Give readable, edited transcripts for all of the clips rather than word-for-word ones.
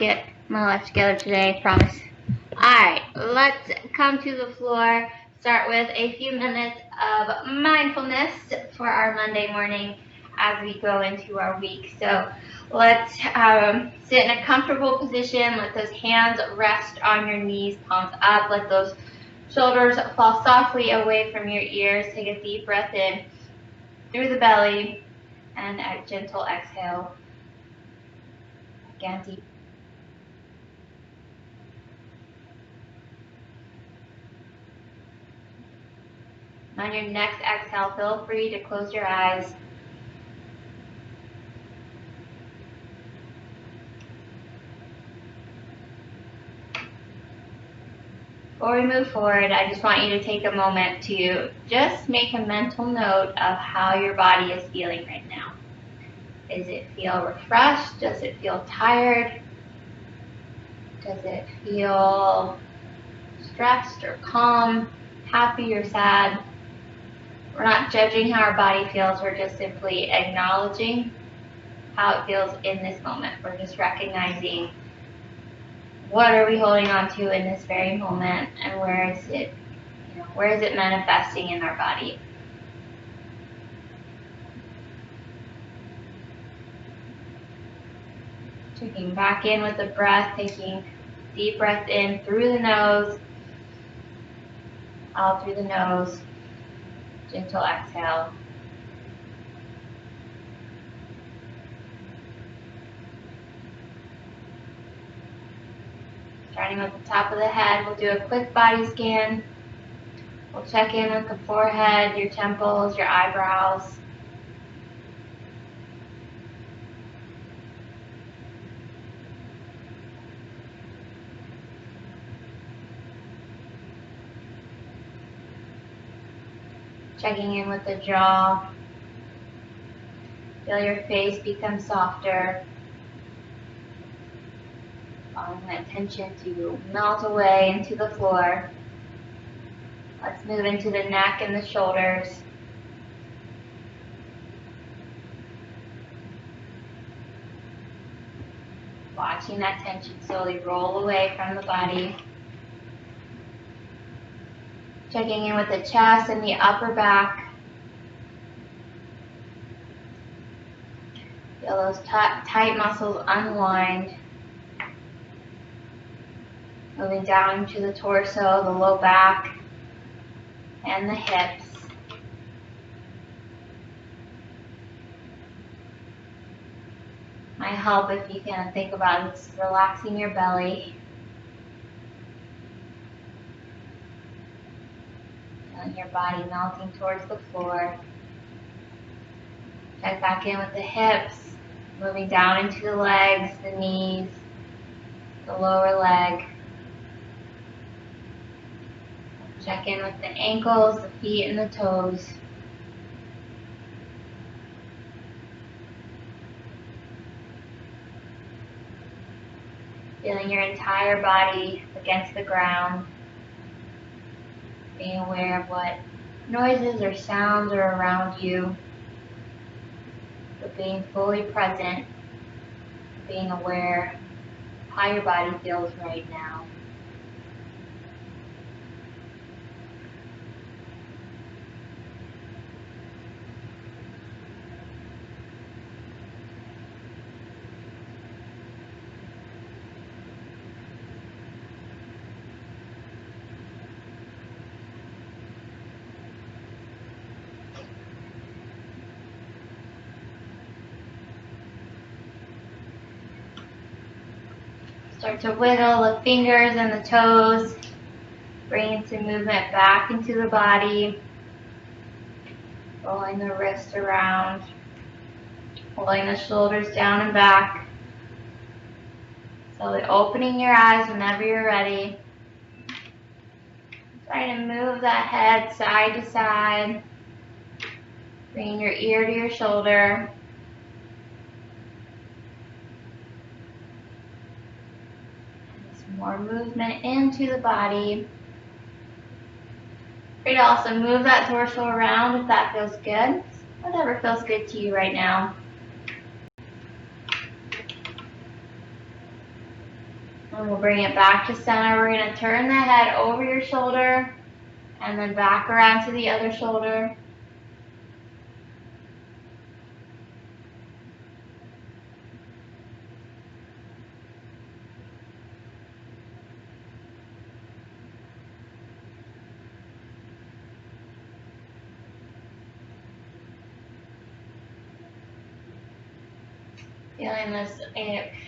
Get my life together today, promise. Alright, let's come to the floor. Start with a few minutes of mindfulness for our Monday morning as we go into our week. So let's sit in a comfortable position. Let those hands rest on your knees, palms up. Let those shoulders fall softly away from your ears. Take a deep breath in through the belly and a gentle exhale. Again, deep. On your next exhale, feel free to close your eyes. Before we move forward, I just want you to take a moment to just make a mental note of how your body is feeling right now. Does it feel refreshed? Does it feel tired? Does it feel stressed or calm, happy or sad? We're not judging how our body feels, we're just simply acknowledging how it feels in this moment. We're just recognizing what are we holding on to in this very moment, and where is it manifesting in our body. Checking back in with the breath, taking deep breath in through the nose, out through the nose, gentle exhale. Starting with the top of the head, we'll do a quick body scan. We'll check in with the forehead, your temples, your eyebrows. Checking in with the jaw. Feel your face become softer. Allowing that tension to melt away into the floor. Let's move into the neck and the shoulders. Watching that tension slowly roll away from the body. Checking in with the chest and the upper back. Feel those tight muscles unwind. Moving down to the torso, the low back, and the hips. Might help if you can think about just relaxing your belly. Feeling your body melting towards the floor. Check back in with the hips, moving down into the legs, the knees, the lower leg. Check in with the ankles, the feet, and the toes. Feeling your entire body against the ground. Being aware of what noises or sounds are around you. But being fully present. Being aware of how your body feels right now. Start to wiggle the fingers and the toes, bringing some movement back into the body, rolling the wrists around, pulling the shoulders down and back, slowly opening your eyes whenever you're ready. Try to move that head side to side, bringing your ear to your shoulder. More movement into the body. Free to also move that torso around if that feels good. Whatever feels good to you right now. And we'll bring it back to center. We're going to turn the head over your shoulder and then back around to the other shoulder. Feeling those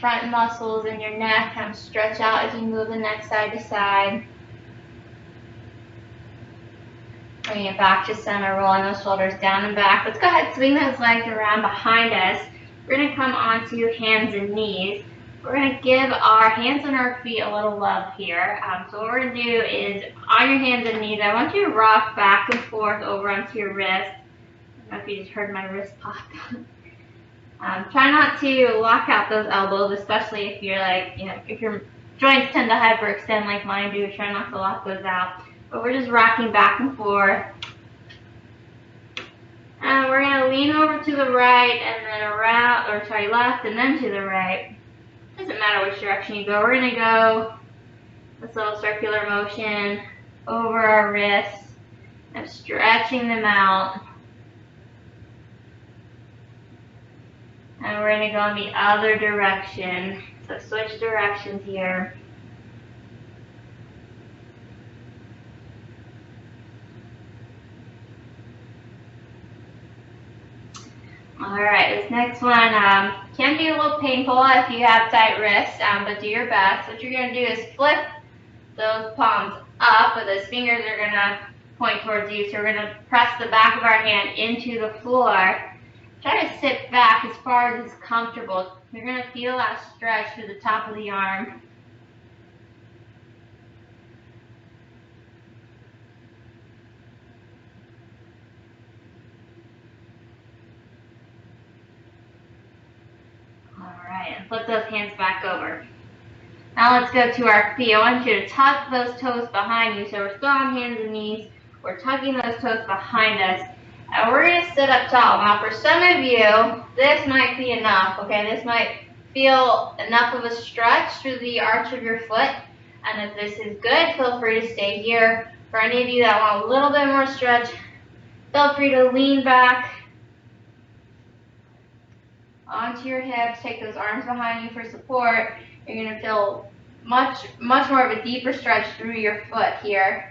front muscles in your neck kind of stretch out as you move the neck side to side. Bring it back to center, rolling those shoulders down and back. Let's go ahead and swing those legs around behind us. We're going to come onto hands and knees. We're going to give our hands and our feet a little love here. So what we're going to do is, on your hands and knees, I want you to rock back and forth over onto your wrist. I don't know if you just heard my wrist pop. Try not to lock out those elbows, especially if you're if your joints tend to hyperextend like mine do. Try not to lock those out. But we're just rocking back and forth. And we're going to lean over to the right and then around, left and then to the right. Doesn't matter which direction you go. We're going to go this little circular motion over our wrists and stretching them out. And we're going to go in the other direction. So switch directions here. Alright, this next one can be a little painful if you have tight wrists, but do your best. What you're going to do is flip those palms up, but those fingers are going to point towards you. So we're going to press the back of our hand into the floor. Try to sit back as far as is comfortable. You're going to feel that stretch through the top of the arm. Alright, and flip those hands back over. Now let's go to our feet. I want you to tuck those toes behind you. So we're still on hands and knees. We're tucking those toes behind us. And we're going to sit up tall. Now for some of you, this might be enough, okay? This might feel enough of a stretch through the arch of your foot. And if this is good, feel free to stay here. For any of you that want a little bit more stretch, feel free to lean back onto your hips. Take those arms behind you for support. You're going to feel much more of a deeper stretch through your foot here.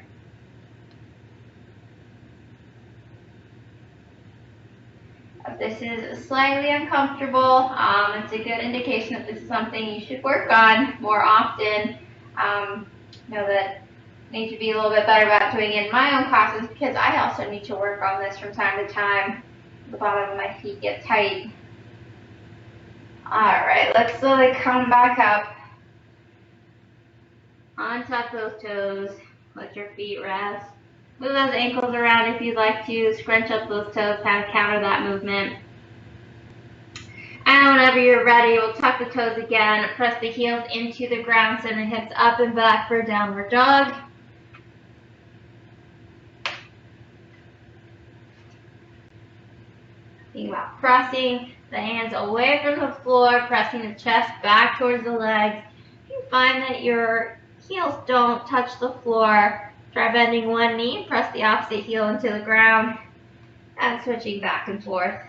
If this is slightly uncomfortable, it's a good indication that this is something you should work on more often. Know that I need to be a little bit better about doing it in my own classes because I also need to work on this from time to time. The bottom of my feet get tight. Alright, let's slowly come back up. Untuck those toes. Let your feet rest. Move those ankles around if you'd like to. Scrunch up those toes, kind of counter that movement. And whenever you're ready, we'll tuck the toes again. Press the heels into the ground, send the hips up and back for downward dog. Think about pressing the hands away from the floor, pressing the chest back towards the legs. If you find that your heels don't touch the floor, try bending one knee, press the opposite heel into the ground, and switching back and forth.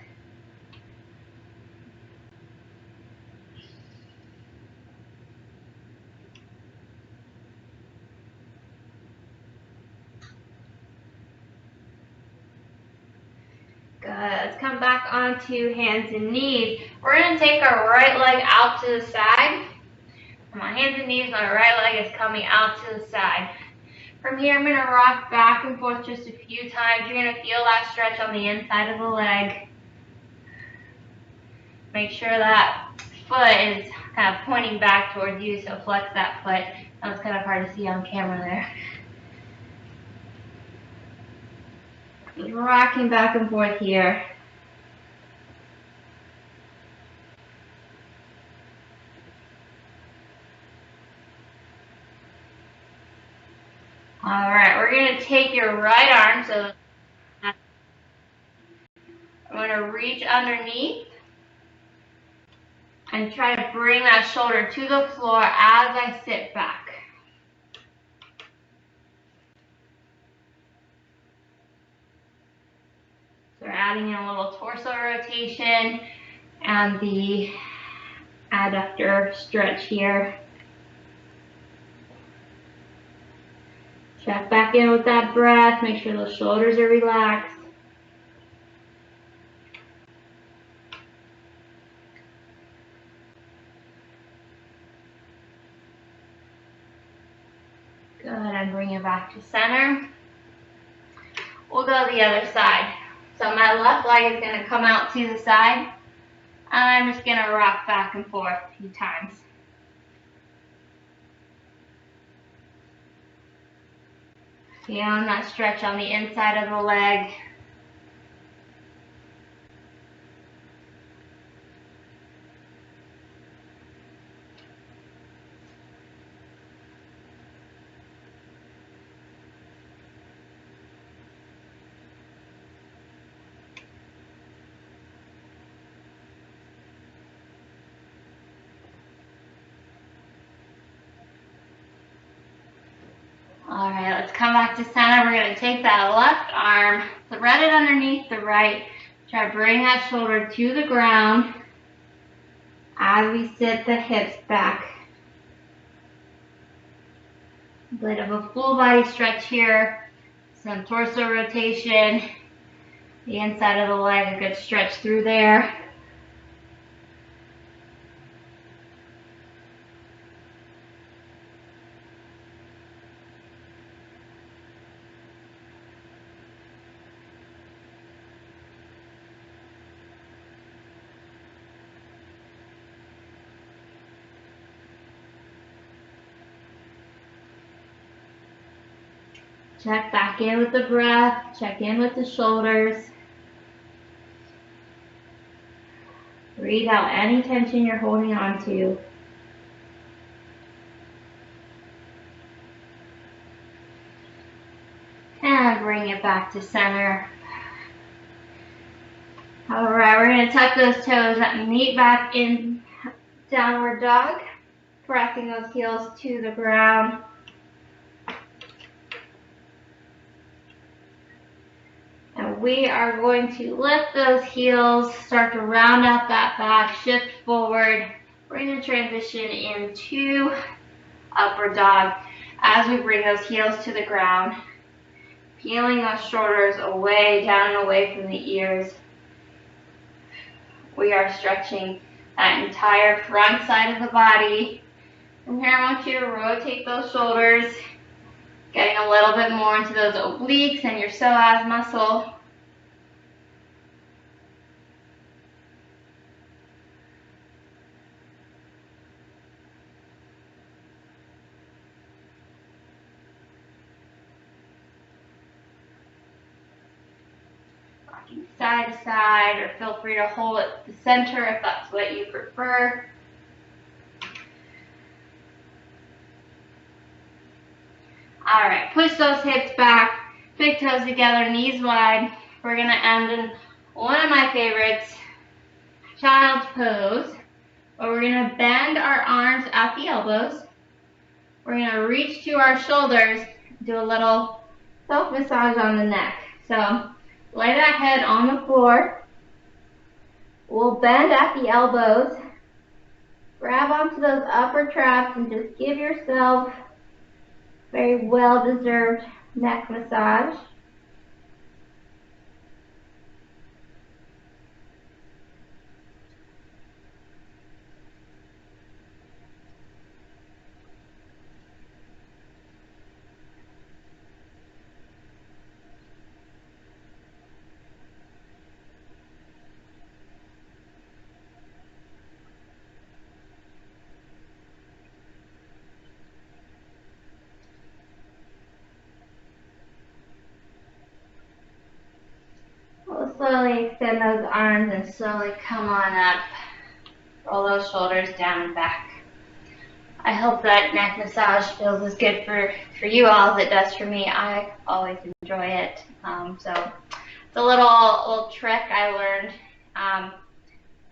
Good. Let's come back onto hands and knees. We're going to take our right leg out to the side. My hands and knees, my right leg is coming out to the side. From here, I'm going to rock back and forth just a few times. You're going to feel that stretch on the inside of the leg. Make sure that foot is kind of pointing back towards you, so flex that foot. That was kind of hard to see on camera there. Just rocking back and forth here. Alright, we're going to take your right arm, so I'm going to reach underneath. And try to bring that shoulder to the floor as I sit back. So we're adding in a little torso rotation and the adductor stretch here. Check back in with that breath. Make sure those shoulders are relaxed. Good, and bring it back to center. We'll go the other side. So my left leg is going to come out to the side. And I'm just going to rock back and forth a few times. Feeling that stretch on the inside of the leg. All right, let's come back to center. We're going to take that left arm, thread it underneath the right. Try to bring that shoulder to the ground as we sit the hips back. A bit of a full body stretch here. Some torso rotation. The inside of the leg, a good stretch through there. Check back in with the breath, check in with the shoulders. Breathe out any tension you're holding on to. And bring it back to center. Alright, we're going to tuck those toes and meet back in downward dog. Pressing those heels to the ground. We are going to lift those heels, start to round out that back, shift forward. We're going to transition into upward dog as we bring those heels to the ground, peeling those shoulders away, down and away from the ears. We are stretching that entire front side of the body. From here, I want you to rotate those shoulders, getting a little bit more into those obliques and your psoas muscle. Side to side, or feel free to hold it at the center if that's what you prefer. Alright, push those hips back, big toes together, knees wide. We're going to end in one of my favorites, child's pose, where we're going to bend our arms at the elbows. We're going to reach to our shoulders, do a little self-massage on the neck. So, lay that head on the floor. We'll bend at the elbows. Grab onto those upper traps and just give yourself very well-deserved neck massage. We'll slowly extend those arms and slowly come on up. Roll those shoulders down and back. I hope that neck massage feels as good for you all as it does for me. I always enjoy it. So it's a little trick I learned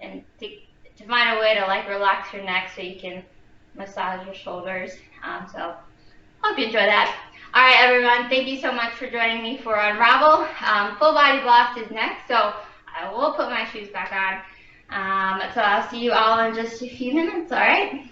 and to to find a way to like relax your neck so you can massage your shoulders. So hope you enjoy that. All right, everyone, thank you so much for joining me for Unravel. Full body blast is next, so I will put my shoes back on. So I'll see you all in just a few minutes, all right?